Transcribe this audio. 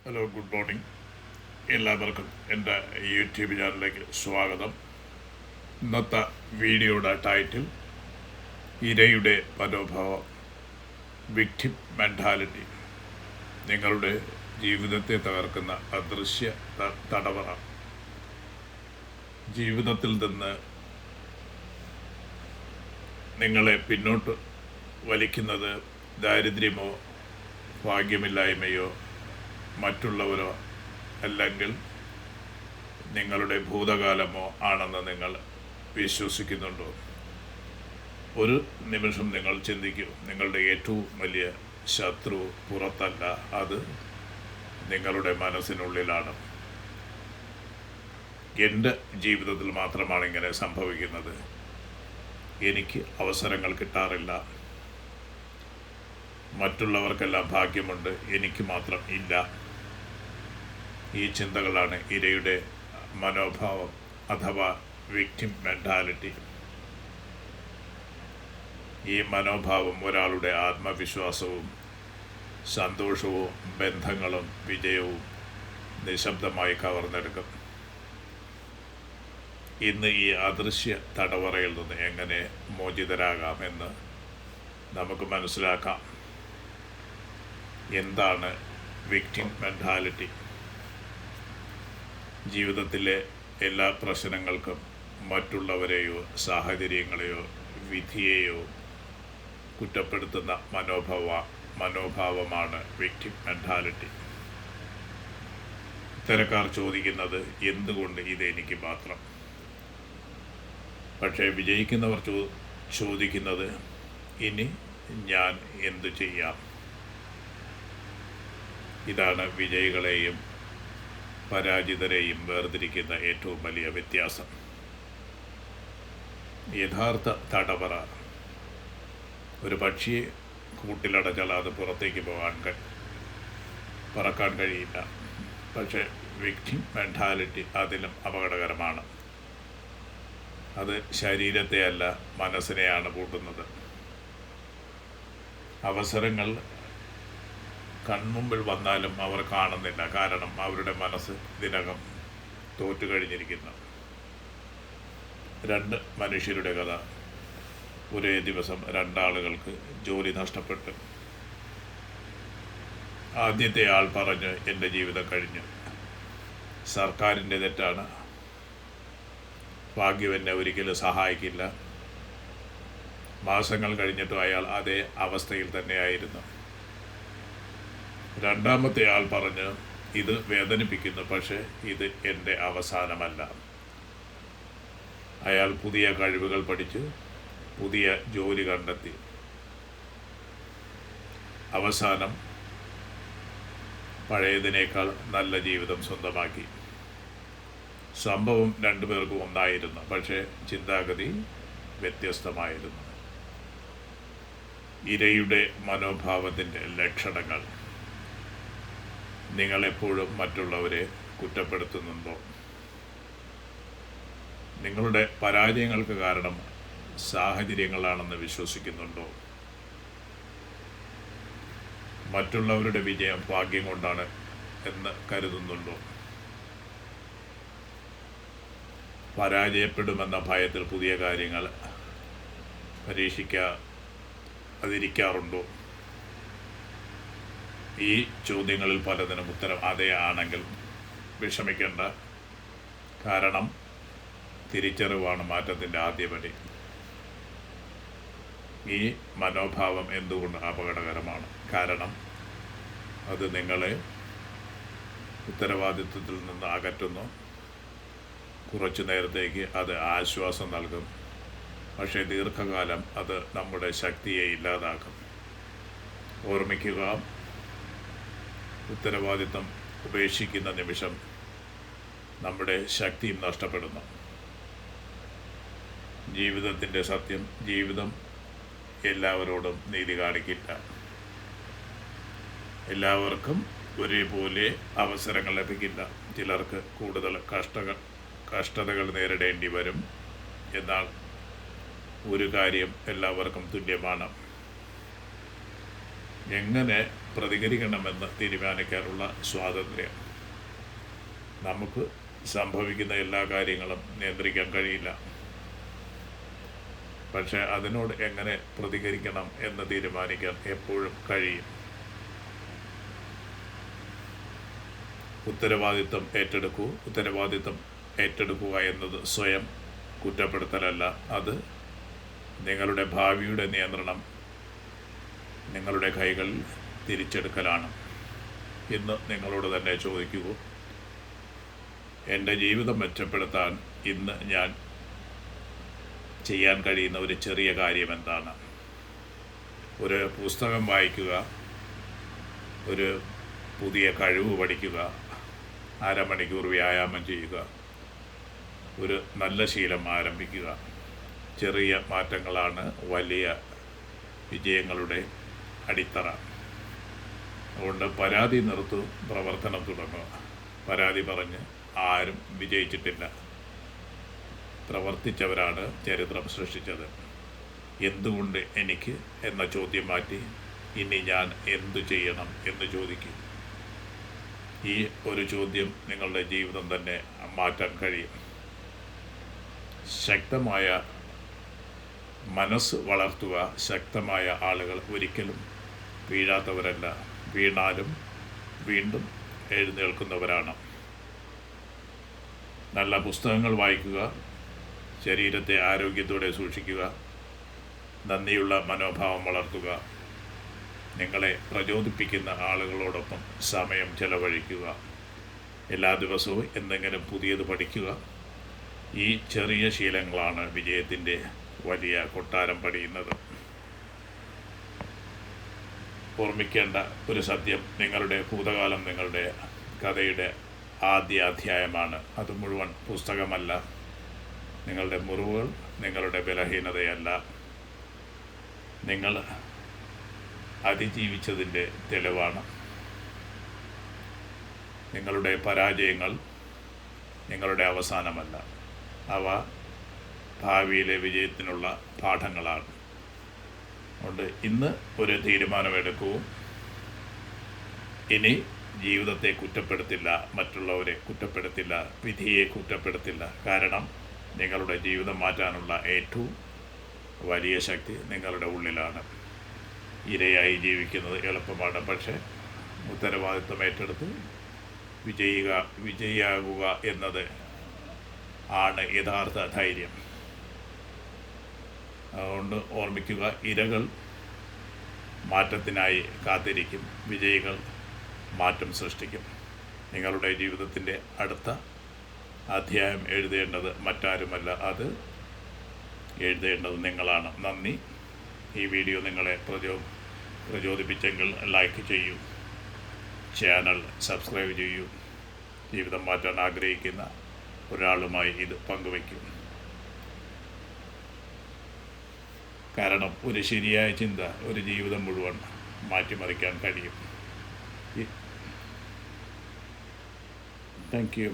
Hello, good morning. എല്ലാവർക്കും എൻ്റെ YouTube ചാനലിലേക്ക് സ്വാഗതം. ഇന്നത്തെ വീഡിയോയുടെ ടൈറ്റിൽ ഇരയുടെ മനോഭാവം, വിക്ടിം മെൻറ്റാലിറ്റി. നിങ്ങളുടെ ജീവിതത്തെ തകർക്കുന്ന അദൃശ്യ തടവറ. ജീവിതത്തിൽ നിന്ന് നിങ്ങളെ പിന്നോട്ട് വലിക്കുന്നത് ദാരിദ്ര്യമോ ഭാഗ്യമില്ലായ്മയോ മറ്റുള്ളവരോ അല്ലെങ്കിൽ നിങ്ങളുടെ ഭൂതകാലമോ ആണെന്ന് നിങ്ങൾ വിശ്വസിക്കുന്നുണ്ടോ? ഒരു നിമിഷം നിങ്ങൾ ചിന്തിക്കൂ. നിങ്ങളുടെ ഏറ്റവും വലിയ ശത്രു പുറത്തല്ല, അത് നിങ്ങളുടെ മനസ്സിനുള്ളിലാണ്. എൻ്റെ ജീവിതത്തിൽ മാത്രമാണ് ഇങ്ങനെ സംഭവിക്കുന്നത്. എനിക്ക് അവസരങ്ങൾ കിട്ടാറില്ല. മറ്റുള്ളവർക്കെല്ലാം ഭാഗ്യമുണ്ട്, എനിക്ക് മാത്രം ഇല്ല. ഈ ചിന്തകളാണ് ഇരയുടെ മനോഭാവം അഥവാ വിക്ടിം മെൻറ്റാലിറ്റി. ഈ മനോഭാവം ഒരാളുടെ ആത്മവിശ്വാസവും സന്തോഷവും ബന്ധങ്ങളും വിജയവും നിശബ്ദമായി കവർന്നെടുക്കും. ഇന്ന് ഈ അദൃശ്യ തടവറയിൽ നിന്ന് എങ്ങനെ മോചിതരാകാമെന്ന് നമുക്ക് മനസ്സിലാക്കാം. എന്താണ് വിക്ടിം മെൻറ്റാലിറ്റി? ജീവിതത്തിലെ എല്ലാ പ്രശ്നങ്ങൾക്കും മറ്റുള്ളവരെയോ സാഹചര്യങ്ങളെയോ വിധിയെയോ കുറ്റപ്പെടുത്തുന്ന മനോഭാവമാണ് വിക്ടിം മെൻറ്റാലിറ്റി. ഇത്തരക്കാർ ചോദിക്കുന്നത് എന്തുകൊണ്ട് ഇതെനിക്ക് മാത്രം? പക്ഷേ വിജയിക്കുന്നവർ ചോദിക്കുന്നത് ഇനി ഞാൻ എന്തു ചെയ്യാം? ഇതാണ് വിജയികളെയും പരാജിതരെയും വേർതിരിക്കുന്ന ഏറ്റവും വലിയ വ്യത്യാസം. യഥാർത്ഥ തടവറ ഒരു പക്ഷിയെ കൂട്ടിലടച്ചാൽ അത് പുറത്തേക്ക് പറക്കാൻ കഴിയില്ല. പക്ഷേ വിക്ടിം മെൻറ്റാലിറ്റി അതിലും അപകടകരമാണ്. അത് ശരീരത്തെ അല്ല, മനസ്സിനെയാണ് പൂട്ടുന്നത്. അവസരങ്ങൾ കൺമുമ്പിൽ വന്നാലും അവർ കാണുന്നില്ല. കാരണം അവരുടെ മനസ്സ് ഇതിനകം തോറ്റു കഴിഞ്ഞിരിക്കുന്നു. രണ്ട് മനുഷ്യരുടെ കഥ. ഒരേ ദിവസം രണ്ടാളുകൾക്ക് ജോലി നഷ്ടപ്പെട്ടു. ആദ്യത്തെ ആൾ പറഞ്ഞു, എൻ്റെ ജീവിതം കഴിഞ്ഞു, സർക്കാരിൻ്റെ തെറ്റാണ്, ഭാഗ്യം എന്നെ ഒരിക്കലും സഹായിക്കില്ല. മാസങ്ങൾ കഴിഞ്ഞിട്ടും അയാൾ അതേ അവസ്ഥയിൽ തന്നെയായിരുന്നു. രണ്ടാമത്തെ ആൾ പറഞ്ഞ്, ഇത് വേദനിപ്പിക്കുന്നു, പക്ഷേ ഇത് എൻ്റെ അവസാനമല്ല. അയാൾ പുതിയ കഴിവുകൾ പഠിച്ച് പുതിയ ജോലി കണ്ടെത്തി. അവസാനം പഴയതിനേക്കാൾ നല്ല ജീവിതം സ്വന്തമാക്കി. സംഭവം രണ്ടുപേർക്കും ഒന്നായിരുന്നു, പക്ഷേ ചിന്താഗതി വ്യത്യസ്തമായിരുന്നു. ഇരയുടെ മനോഭാവത്തിൻ്റെ ലക്ഷണങ്ങൾ. നിങ്ങളെപ്പോഴും മറ്റുള്ളവരെ കുറ്റപ്പെടുത്തുന്നുണ്ടോ? നിങ്ങളുടെ പരാജയങ്ങൾക്ക് കാരണം സാഹചര്യങ്ങളാണെന്ന് വിശ്വസിക്കുന്നുണ്ടോ? മറ്റുള്ളവരുടെ വിജയം ഭാഗ്യം കൊണ്ടാണ് എന്ന് കരുതുന്നുണ്ടോ? പരാജയപ്പെടുമെന്ന ഭയത്തിൽ പുതിയ കാര്യങ്ങൾ പരീക്ഷിക്കാതിരിക്കാറുണ്ടോ? ഈ ചോദ്യങ്ങളിൽ പലതിനും ഉത്തരം അതേ ആണെങ്കിൽ വിഷമിക്കേണ്ട. കാരണം തിരിച്ചറിവാണ് മാറ്റത്തിൻ്റെ ആദ്യപടി. ഈ മനോഭാവം എന്തുകൊണ്ട് അപകടകരമാണ്? കാരണം അത് നിങ്ങളെ ഉത്തരവാദിത്വത്തിൽ നിന്ന് അകറ്റുന്നു. കുറച്ചു നേരത്തേക്ക് അത് ആശ്വാസം നൽകും, പക്ഷേ ദീർഘകാലം അത് നമ്മുടെ ശക്തിയെ ഇല്ലാതാക്കും. ഓർമ്മിക്കുക, ഉത്തരവാദിത്വം ഉപേക്ഷിക്കുന്ന നിമിഷം നമ്മുടെ ശക്തിയും നഷ്ടപ്പെടുന്നു. ജീവിതത്തിൻ്റെ സത്യം, ജീവിതം എല്ലാവരോടും നീതി കാണിക്കില്ല. എല്ലാവർക്കും ഒരേപോലെ അവസരങ്ങൾ ലഭിക്കില്ല. ചിലർക്ക് കൂടുതൽ കഷ്ടതകൾ നേരിടേണ്ടി വരും. എന്നാൽ ഒരു കാര്യം എല്ലാവർക്കും തുല്യമാണ്. എങ്ങനെ പ്രതികരിക്കണമെന്ന് തീരുമാനിക്കാനുള്ള സ്വാതന്ത്ര്യം. നമുക്ക് സംഭവിക്കുന്ന എല്ലാ കാര്യങ്ങളും നിയന്ത്രിക്കാൻ കഴിയില്ല, പക്ഷേ അതിനോട് എങ്ങനെ പ്രതികരിക്കണം എന്ന് തീരുമാനിക്കാൻ എപ്പോഴും കഴിയും. ഉത്തരവാദിത്വം ഏറ്റെടുക്കുക എന്നത് സ്വയം കുറ്റപ്പെടുത്തലല്ല, അത് നിങ്ങളുടെ ഭാവിയുടെ നിയന്ത്രണം നിങ്ങളുടെ കൈകളിൽ തിരിച്ചെടുക്കലാണ്. ഇന്ന് നിങ്ങളോട് തന്നെ ചോദിക്കൂ, എൻ്റെ ജീവിതം മെച്ചപ്പെടുത്താൻ ഇന്ന് ഞാൻ ചെയ്യാൻ കഴിയുന്ന ഒരു ചെറിയ കാര്യം എന്താണ്? ഒരു പുസ്തകം വായിക്കുക, ഒരു പുതിയ കഴിവ് പഠിക്കുക, അരമണിക്കൂർ വ്യായാമം ചെയ്യുക, ഒരു നല്ല ശീലം ആരംഭിക്കുക. ചെറിയ മാറ്റങ്ങളാണ് വലിയ വിജയങ്ങളുടെ അടിത്തറ. അതുകൊണ്ട് പരാതി നിർത്തു, പ്രവർത്തനം തുടങ്ങുക. പരാതി പറഞ്ഞ് ആരും വിജയിച്ചിട്ടില്ല. പ്രവർത്തിച്ചവരാണ് ചരിത്രം സൃഷ്ടിച്ചത്. എന്തുകൊണ്ട് എനിക്ക് എന്ന ചോദ്യം മാറ്റി ഇനി ഞാൻ എന്തു ചെയ്യണം എന്ന് ചോദിക്കും. ഈ ഒരു ചോദ്യം നിങ്ങളുടെ ജീവിതം തന്നെ മാറ്റാൻ കഴിയും. ശക്തമായ മനസ്സ് വളർത്തുക. ശക്തമായ ആളുകൾ ഒരിക്കലും വീഴാത്തവരല്ല, വീണാലും വീണ്ടും എഴുന്നേൽക്കുന്നവരാണ്. നല്ല പുസ്തകങ്ങൾ വായിക്കുക, ശരീരത്തെ ആരോഗ്യത്തോടെ സൂക്ഷിക്കുക, നന്ദിയുള്ള മനോഭാവം വളർത്തുക, നിങ്ങളെ പ്രചോദിപ്പിക്കുന്ന ആളുകളോടൊപ്പം സമയം ചെലവഴിക്കുക, എല്ലാ ദിവസവും എന്തെങ്കിലും പുതിയത് പഠിക്കുക. ഈ ചെറിയ ശീലങ്ങളാണ് വിജയത്തിൻ്റെ വലിയ കൊട്ടാരം പണിയുന്നത്. ഓർമ്മിക്കേണ്ട ഒരു സത്യം, നിങ്ങളുടെ ഭൂതകാലം നിങ്ങളുടെ കഥയുടെ ആദ്യ അധ്യായമാണ്. അത് മുഴുവൻ പുസ്തകമല്ല. നിങ്ങളുടെ മുറിവുകൾ നിങ്ങളുടെ ബലഹീനതയല്ല, നിങ്ങൾ അതിജീവിച്ചതിൻ്റെ തെളിവാണ്. നിങ്ങളുടെ പരാജയങ്ങൾ നിങ്ങളുടെ അവസാനമല്ല, അവ ഭാവിയിലെ വിജയത്തിനുള്ള പാഠങ്ങളാണ്. അതുകൊണ്ട് ഇന്ന് ഒരു തീരുമാനമെടുക്കൂ. ഇനി ജീവിതത്തെ കുറ്റപ്പെടുത്തില്ല, മറ്റുള്ളവരെ കുറ്റപ്പെടുത്തില്ല, വിധിയെ കുറ്റപ്പെടുത്തില്ല. കാരണം നിങ്ങളുടെ ജീവിതം മാറ്റാനുള്ള ഏറ്റവും വലിയ ശക്തി നിങ്ങളുടെ ഉള്ളിലാണ്. ഇരയായി ജീവിക്കുന്നത് എളുപ്പമാണ്, പക്ഷേ ഉത്തരവാദിത്വം ഏറ്റെടുത്ത് വിജയിയാകുക എന്നത് ആണ് യഥാർത്ഥ ധൈര്യം. അതുകൊണ്ട് ഓർമ്മിക്കുക, ഇരകൾ മാറ്റത്തിനായി കാത്തിരിക്കും, വിജയികൾ മാറ്റം സൃഷ്ടിക്കും. നിങ്ങളുടെ ജീവിതത്തിൻ്റെ അടുത്ത അധ്യായം എഴുതേണ്ടത് മറ്റാരുമല്ല, അത് എഴുതേണ്ടത് നിങ്ങളാണ്. നന്ദി. ഈ വീഡിയോ നിങ്ങളെ പ്രചോദിപ്പിച്ചെങ്കിൽ ലൈക്ക് ചെയ്യൂ, ചാനൽ സബ്സ്ക്രൈബ് ചെയ്യൂ. ജീവിതം മാറ്റാൻ ആഗ്രഹിക്കുന്ന ഒരാളുമായി ഇത് പങ്കുവയ്ക്കും. കാരണം ഒരു ശരിയായ ചിന്ത ഒരു ജീവിതം മുഴുവൻ മാറ്റിമറിക്കാൻ കഴിയും. Thank you.